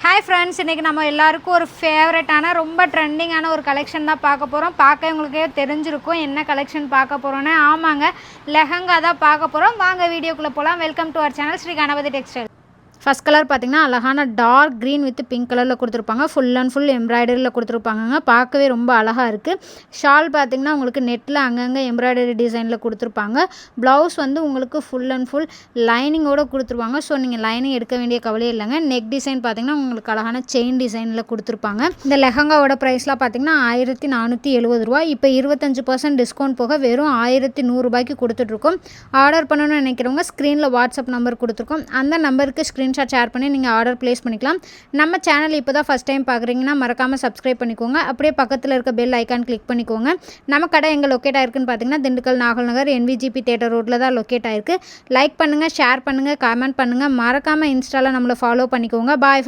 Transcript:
Hi friends, இன்றைக்கி நம்ம எல்லாருக்கும் ஒரு ஃபேவரட்டான ரொம்ப ட்ரெண்டிங்கான ஒரு கலெக்ஷன் தான் பார்க்க போகிறோம். பார்க்க உங்களுக்கே தெரிஞ்சிருக்கும் என்ன கலெக்ஷன் பார்க்க போகிறோன்னு. ஆமாங்க, லெஹங்கா தான் பார்க்க போகிறோம். வாங்க வீடியோக்குள்ளே போகலாம். Welcome to our channel Shri Ganapathi textile. First colour பார்த்திங்கன்னா அழகான டார்க் க்ரீன் வித் பிங்க் கலரில் கொடுத்துருப்பாங்க. ஃபுல் அண்ட் ஃபுல் எம்ப்ராய்டரியில் கொடுத்துருப்பாங்க. பார்க்கவே ரொம்ப அழகாக இருக்குது. ஷால் பார்த்திங்கன்னா உங்களுக்கு நெட்டில் அங்கங்கே எம்ப்ராய்டரி டிசைனில் கொடுத்துருப்பாங்க. ப்ளவுஸ் வந்து உங்களுக்கு ஃபுல் அண்ட் ஃபுல் லைனிங்கோடு கொடுத்துருவாங்க. ஸோ நீங்கள் லைனிங் எடுக்க வேண்டிய கவலையே இல்லைங்க. நெக் டிசைன் பார்த்திங்கன்னா உங்களுக்கு அழகான செயின் டிசைனில் கொடுத்துருப்பாங்க. இந்த லெஹங்காவோட ப்ரைஸ்லாம் பார்த்திங்கன்னா 1470 ரூபா. இப்போ 25% டிஸ்கவுண்ட் போக வெறும் 1100 ரூபாய்க்கு கொடுத்துட்ருக்கோம். ஆர்டர் பண்ணணும்னு நினைக்கிறவங்க ஸ்க்ரீனில் வாட்ஸ்அப் நம்பர் கொடுத்துருக்கோம். அந்த நம்பருக்கு ஸ்க்ரீன்ஷாட் ஷேர் பண்ணி நீங்கள் ஆர்டர் ப்ளேஸ் பண்ணிக்கலாம். நம்ம சேனல் இப்போ தான் ஃபஸ்ட் டைம் பார்க்குறீங்கன்னா மறக்காமல் சப்ஸ்கிரைப் பண்ணிக்கோங்க. அப்படியே பக்கத்தில் இருக்க பெல் ஐக்கான் கிளிக் பண்ணிக்கோங்க. நம்ம கடை எங்கே லொக்கேட் ஆயிருக்குன்னு பார்த்தீங்கன்னா திண்டுக்கல் நாகல் நகர் NVGP தியேட்டர் ரோட்டில் தான் லொக்கேட் ஆயிருக்கு. லைக் பண்ணுங்கள், ஷேர் பண்ணுங்கள், கமெண்ட் பண்ணுங்கள். மறக்காமல் இன்ஸ்டாவில் நம்மளை ஃபாலோ பண்ணிக்கோங்க. Bye friends.